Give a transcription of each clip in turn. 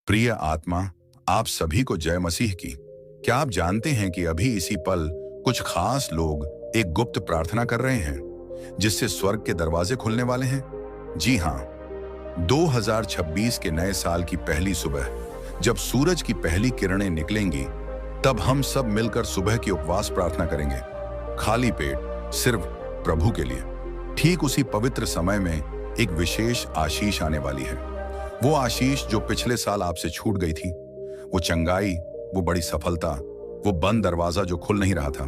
प्रिय आत्मा, आप सभी को जय मसीह की। क्या आप जानते हैं कि अभी इसी पल कुछ खास लोग एक गुप्त प्रार्थना कर रहे हैं जिससे स्वर्ग के दरवाजे खुलने वाले हैं? जी हाँ, 2026 के नए साल की पहली सुबह जब सूरज की पहली किरणें निकलेंगी, तब हम सब मिलकर सुबह की उपवास प्रार्थना करेंगे, खाली पेट, सिर्फ प्रभु के लिए। ठीक उसी पवित्र समय में एक विशेष आशीष आने वाली है। वो आशीष जो पिछले साल आपसे छूट गई थी, वो चंगाई, वो बड़ी सफलता, वो बंद दरवाजा जो खुल नहीं रहा था,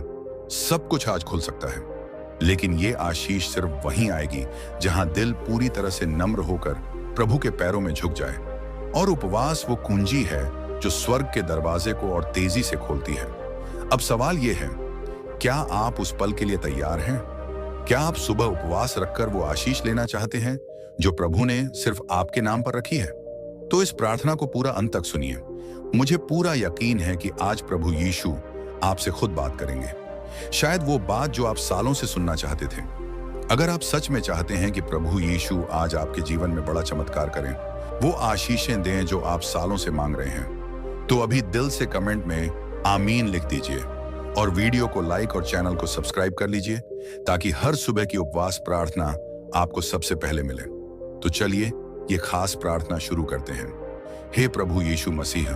सब कुछ आज खुल सकता है। लेकिन ये आशीष सिर्फ वहीं आएगी जहां दिल पूरी तरह से नम्र होकर प्रभु के पैरों में झुक जाए। और उपवास वो कुंजी है जो स्वर्ग के दरवाजे को और तेजी से खोलती है। अब सवाल ये है, क्या आप उस पल के लिए तैयार हैं? क्या आप सुबह उपवास रखकर वो आशीष लेना चाहते हैं जो प्रभु ने सिर्फ आपके नाम पर रखी है? तो इस प्रार्थना को पूरा अंत तक सुनिए। मुझे पूरा यकीन है कि आज प्रभु यीशु आपसे खुद बात करेंगे, शायद वो बात जो आप सालों से सुनना चाहते थे। अगर आप सच में चाहते हैं कि प्रभु यीशु आज आपके जीवन में बड़ा चमत्कार करें, वो आशीषें दें जो आप सालों से मांग रहे हैं, तो अभी दिल से कमेंट में आमीन लिख दीजिए और वीडियो को लाइक और चैनल को सब्सक्राइब कर लीजिए ताकि हर सुबह की उपवास प्रार्थना आपको सबसे पहले मिले। तो चलिए ये खास प्रार्थना शुरू करते हैं। हे प्रभु यीशु मसीह,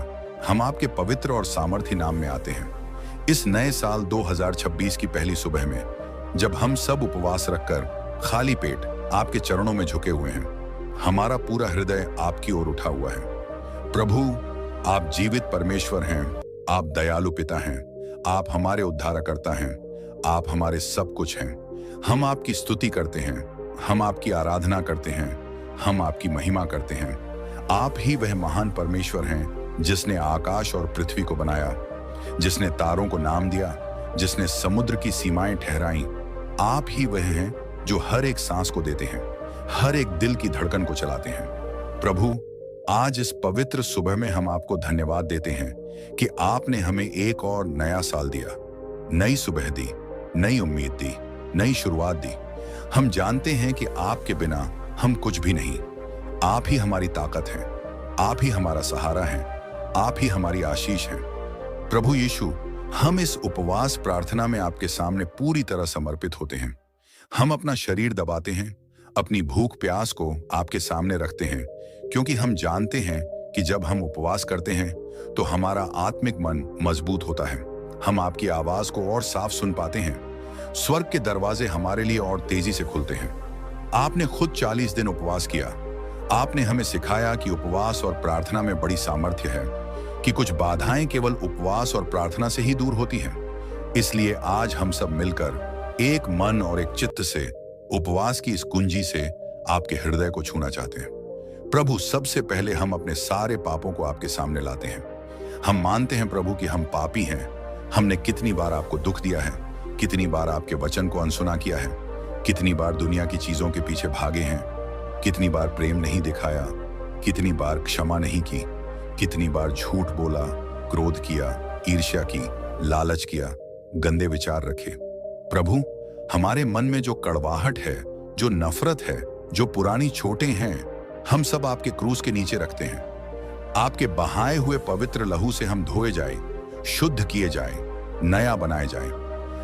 हम आपके पवित्र और सामर्थी नाम में आते हैं इस नए साल 2026 की पहली सुबह में, जब हम सब उपवास रखकर खाली पेट आपके चरणों में झुके हुए हैं। हमारा पूरा हृदय आपकी ओर उठा हुआ है। प्रभु, आप जीवित परमेश्वर हैं, आप दयालु पिता हैं, आप हमारे उद्धारकर्ता हैं, आप हमारे सब कुछ हैं। हम आपकी स्तुति करते हैं, हम आपकी आराधना करते हैं, हम आपकी महिमा करते हैं। आप ही वह महान परमेश्वर हैं जिसने आकाश और पृथ्वी को बनाया, जिसने तारों को नाम दिया, जिसने समुद्र की सीमाएं ठहराई। आप ही वह हैं जो हर एक सांस को देते हैं, हर एक दिल की धड़कन को चलाते हैं। प्रभु, आज इस पवित्र सुबह में हम आपको धन्यवाद देते हैं कि आपने हमें एक और नया साल दिया, नई सुबह दी, नई उम्मीद दी, नई शुरुआत दी। हम जानते हैं कि आपके बिना हम कुछ भी नहीं। आप ही हमारी ताकत हैं, आप ही हमारा सहारा हैं, आप ही हमारी आशीष हैं। प्रभु यीशु, हम इस उपवास प्रार्थना में आपके सामने पूरी तरह समर्पित होते हैं। हम अपना शरीर दबाते हैं, अपनी भूख प्यास को आपके सामने रखते हैं, क्योंकि हम जानते हैं कि जब हम उपवास करते हैं तो हमारा आत्मिक मन मजबूत होता है। हम आपकी आवाज को और साफ सुन पाते हैं। स्वर्ग के दरवाजे हमारे लिए और तेजी से खुलते हैं। आपने खुद 40 दिन उपवास किया। आपने हमें सिखाया कि उपवास और प्रार्थना में बड़ी सामर्थ्य है, कि कुछ बाधाएं केवल उपवास और प्रार्थना से ही दूर होती हैं। इसलिए आज हम सब मिलकर एक मन और एक चित्त से उपवास की इस कुंजी से आपके हृदय को छूना चाहते हैं। प्रभु, सबसे पहले हम अपने सारे पापों को आपके सामने लाते हैं। हम मानते हैं प्रभु कि हम पापी हैं। हमने कितनी बार आपको दुख दिया है, कितनी बार आपके वचन को अनसुना किया है, कितनी बार दुनिया की चीजों के पीछे भागे हैं, कितनी बार प्रेम नहीं दिखाया, कितनी बार क्षमा नहीं की, कितनी बार झूठ बोला, क्रोध किया, ईर्ष्या की, लालच किया, गंदे विचार रखे। प्रभु, हमारे मन में जो कड़वाहट है, जो नफरत है, जो पुरानी चोटें हैं, हम सब आपके क्रूस के नीचे रखते हैं। आपके बहाए हुए पवित्र लहू से हम धोए जाए, शुद्ध किए जाए, नया बनाए जाए।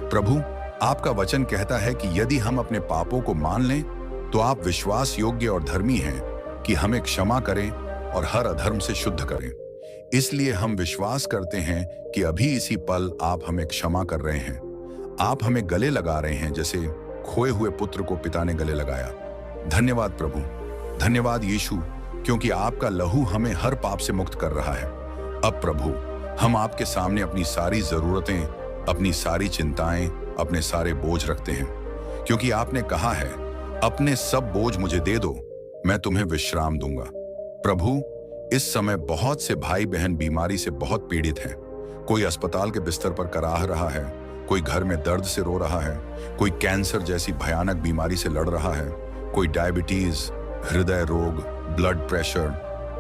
प्रभु, आपका वचन कहता है कि यदि हम अपने पापों को मान लें तो आप विश्वास योग्य और धर्मी हैं कि हमें क्षमा करें और हर अधर्म से शुद्ध करें। इसलिए हम विश्वास करते हैं कि अभी इसी पल आप हमें क्षमा कर रहे हैं। आप हमें गले लगा रहे हैं जैसे खोए हुए पुत्र को पिता ने गले लगाया। धन्यवाद प्रभु, धन्यवाद यीशु, क्योंकि आपका लहू हमें हर पाप से मुक्त कर रहा है। अब प्रभु, हम आपके सामने अपनी सारी जरूरतें, अपनी सारी चिंताएं, अपने सारे बोझ रखते हैं, क्योंकि आपने कहा है, अपने सब बोझ मुझे दे दो, मैं तुम्हें विश्राम दूंगा। प्रभु, इस समय बहुत से भाई बहन बीमारी से बहुत पीड़ित हैं। कोई अस्पताल के बिस्तर पर कराह रहा है, कोई घर में दर्द से रो रहा है, कोई कैंसर जैसी भयानक बीमारी से लड़ रहा है, कोई डायबिटीज, हृदय रोग, ब्लड प्रेशर,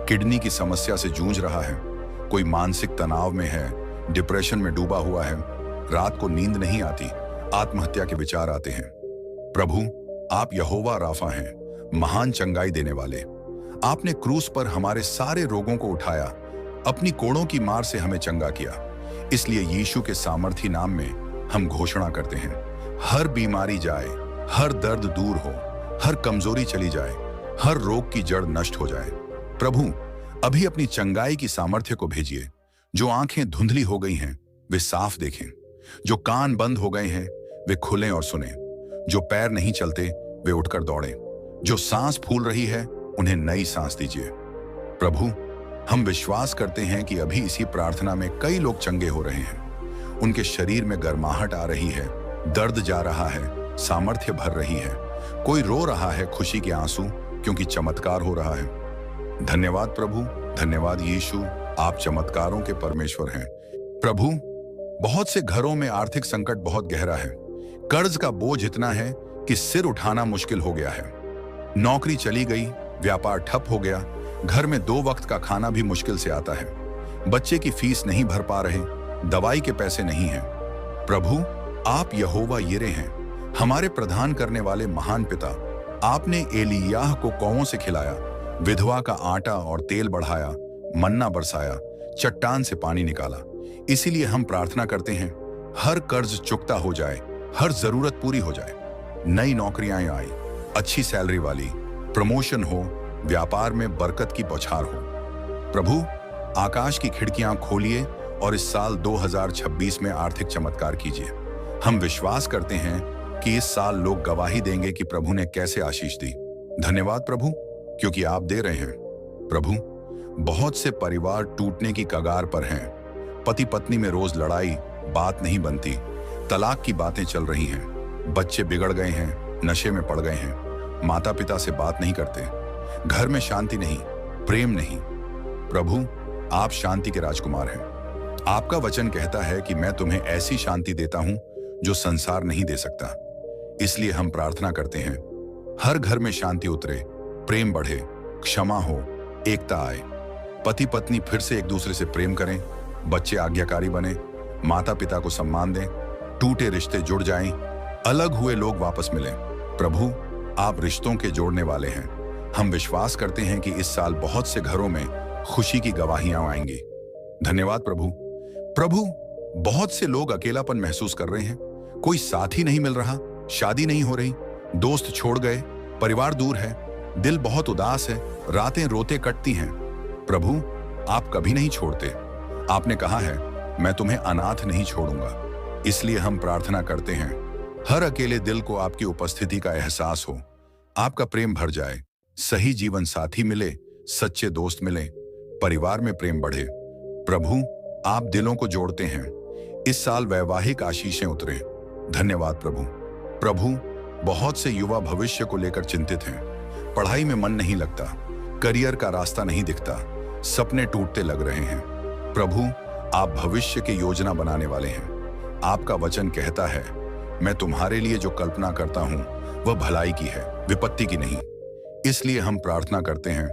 किडनी की समस्या से जूझ रहा है, कोई मानसिक तनाव में है, डिप्रेशन में डूबा हुआ है, रात को नींद नहीं आती, आत्महत्या के विचार आते हैं। प्रभु, आप यहोवा राफा हैं, महान चंगाई देने वाले। आपने क्रूस पर हमारे सारे रोगों को उठाया अपनी कोड़ों की मार से हमें चंगा किया। इसलिए यीशु के सामर्थी नाम में हम घोषणा करते हैं, हर बीमारी जाए, हर दर्द दूर हो, हर कमजोरी चली जाए, हर रोग की जड़ नष्ट हो जाए। प्रभु, अभी अपनी चंगाई की सामर्थ्य को भेजिए। जो आंखें धुंधली हो गई हैं वे साफ देखें, जो कान बंद हो गए हैं वे खुलें और सुनें, जो पैर नहीं चलते वे उठकर दौड़ें, जो सांस फूल रही है उन्हें नई सांस दीजिए। प्रभु, हम विश्वास करते हैं कि अभी इसी प्रार्थना में कई लोग चंगे हो रहे हैं। उनके शरीर में गर्माहट आ रही है, दर्द जा रहा है, सामर्थ्य भर रही है। कोई रो रहा है खुशी के आंसू क्योंकि चमत्कार हो रहा है। धन्यवाद प्रभु, धन्यवाद यीशु, आप चमत्कारों के परमेश्वर हैं। प्रभु, बहुत से घरों में आर्थिक संकट बहुत गहरा है। कर्ज का बोझ इतना है कि सिर उठाना मुश्किल हो गया है। नौकरी चली गई, व्यापार ठप हो गया, घर में 2 वक्त का खाना भी मुश्किल से आता है। बच्चे की फीस नहीं भर पा रहे, दवाई के पैसे नहीं हैं। प्रभु, आप यहोवा यिरे हैं, हमारे प्रदान करने वाले महान पिता। आपने एलियाह को कौवों से खिलाया, विधवा का आटा और तेल बढ़ाया, मन्ना बरसाया, चट्टान से पानी निकाला। इसीलिए हम प्रार्थना करते हैं, हर कर्ज चुकता हो जाए, हर जरूरत पूरी हो जाए, नई नौकरियां आई, अच्छी सैलरी वाली, प्रमोशन हो, व्यापार में बरकत की बौछार हो। प्रभु, आकाश की खिड़कियां खोलिए और इस साल 2026 में आर्थिक चमत्कार कीजिए। हम विश्वास करते हैं कि इस साल लोग गवाही देंगे कि प्रभु ने कैसे आशीष दी। धन्यवाद प्रभु, क्योंकि आप दे रहे हैं। प्रभु, बहुत से परिवार टूटने की कगार पर हैं। पति पत्नी में रोज लड़ाई, बात नहीं बनती, तलाक की बातें चल रही हैं, बच्चे बिगड़ गए हैं, नशे में पड़ गए हैं, माता पिता से बात नहीं करते, घर में शांति नहीं, प्रेम नहीं। प्रभु, आप शांति के राजकुमार हैं। आपका वचन कहता है कि मैं तुम्हें ऐसी शांति देता हूं जो संसार नहीं दे सकता। इसलिए हम प्रार्थना करते हैं, हर घर में शांति उतरे, प्रेम बढ़े, क्षमा हो, एकता आए, पति पत्नी फिर से एक दूसरे से प्रेम करें, बच्चे आज्ञाकारी बने, माता पिता को सम्मान दें, टूटे रिश्ते जुड़ जाएं, अलग हुए लोग वापस मिलें। प्रभु, आप रिश्तों के जोड़ने वाले हैं। हम विश्वास करते हैं कि इस साल बहुत से घरों में खुशी की गवाहियां आएंगी। धन्यवाद प्रभु। प्रभु, बहुत से लोग अकेलापन महसूस कर रहे हैं, कोई साथी नहीं मिल रहा, शादी नहीं हो रही, दोस्त छोड़ गए, परिवार दूर है, दिल बहुत उदास है, रातें रोते कटती हैं। प्रभु, आप कभी नहीं छोड़ते। आपने कहा है, मैं तुम्हें अनाथ नहीं छोड़ूंगा। इसलिए हम प्रार्थना करते हैं, हर अकेले दिल को आपकी उपस्थिति का एहसास हो, आपका प्रेम भर जाए, सही जीवन साथी मिले, सच्चे दोस्त मिले, परिवार में प्रेम बढ़े। प्रभु, आप दिलों को जोड़ते हैं। इस साल वैवाहिक आशीषें उतरे। धन्यवाद प्रभु। प्रभु, बहुत से युवा भविष्य को लेकर चिंतित हैं, पढ़ाई में मन नहीं लगता, करियर का रास्ता नहीं दिखता, सपने टूटते लग रहे हैं। प्रभु, आप भविष्य की योजना बनाने वाले हैं। आपका वचन कहता है, मैं तुम्हारे लिए जो कल्पना करता हूं वह भलाई की है, विपत्ति की नहीं। इसलिए हम प्रार्थना करते हैं,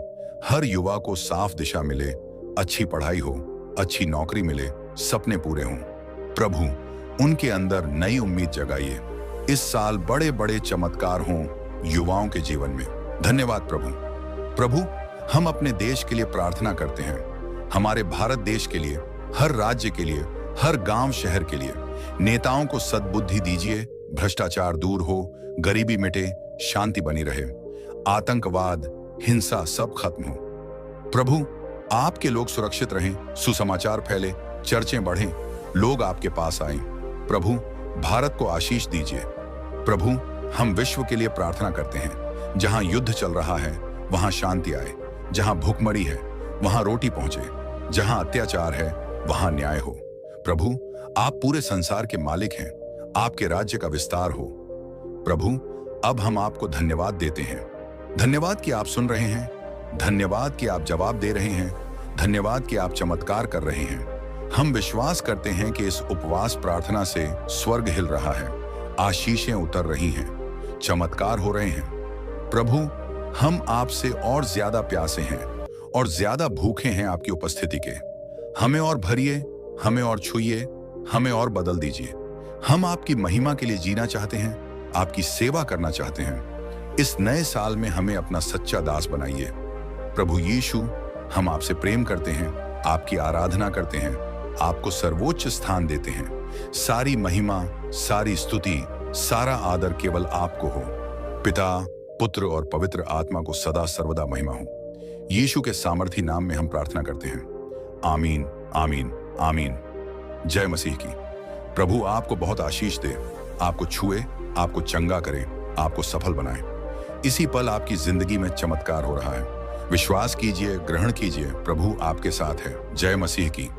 हर युवा को साफ दिशा मिले, अच्छी पढ़ाई हो, अच्छी नौकरी मिले, सपने पूरे हों। प्रभु, उनके अंदर नई उम्मीद जगाइए। इस साल बड़े बड़े चमत्कार हों युवाओं के जीवन में। धन्यवाद प्रभु। प्रभु, हम अपने देश के लिए प्रार्थना करते हैं, हमारे भारत देश के लिए, हर राज्य के लिए, हर गांव शहर के लिए। नेताओं को सद्बुद्धि दीजिए, भ्रष्टाचार दूर हो, गरीबी मिटे, शांति बनी रहे, आतंकवाद, हिंसा सब खत्म हो। प्रभु, आपके लोग सुरक्षित रहें, सुसमाचार फैले, चर्चें बढ़ें, लोग आपके पास आएं। प्रभु, भारत को आशीष दीजिए। प्रभु, हम विश्व के लिए प्रार्थना करते हैं, जहां युद्ध चल रहा है वहां शांति आए, जहां भूखमरी है वहां रोटी पहुंचे, जहां अत्याचार है वहां न्याय हो। प्रभु, आप पूरे संसार के मालिक हैं, आपके राज्य का विस्तार हो। प्रभु, अब हम आपको धन्यवाद देते हैं। धन्यवाद कि आप सुन रहे हैं, धन्यवाद कि आप जवाब दे रहे हैं, धन्यवाद कि आप चमत्कार कर रहे हैं। हम विश्वास करते हैं कि इस उपवास प्रार्थना से स्वर्ग हिल रहा है, आशीषें उतर रही हैं, चमत्कार हो रहे हैं। प्रभु, हम आपसे और ज्यादा प्यासे हैं और ज्यादा भूखे हैं आपकी उपस्थिति के। हमें और भरिए, हमें और छुइए, हमें और बदल दीजिए। हम आपकी महिमा के लिए जीना चाहते हैं, आपकी सेवा करना चाहते हैं। इस नए साल में हमें अपना सच्चा दास बनाइए। प्रभु यीशु, हम आपसे प्रेम करते हैं, आपकी आराधना करते हैं, आपको सर्वोच्च स्थान देते हैं। सारी महिमा, सारी स्तुति, सारा आदर केवल आपको हो। पिता, पुत्र और पवित्र आत्मा को सदा सर्वदा महिमा हो। यीशु के सामर्थी नाम में हम प्रार्थना करते हैं। आमीन, आमीन, आमीन। जय मसीह की। प्रभु आपको बहुत आशीष दे, आपको छुए, आपको चंगा करे, आपको सफल बनाए। इसी पल आपकी जिंदगी में चमत्कार हो रहा है। विश्वास कीजिए, ग्रहण कीजिए, प्रभु आपके साथ है। जय मसीह की।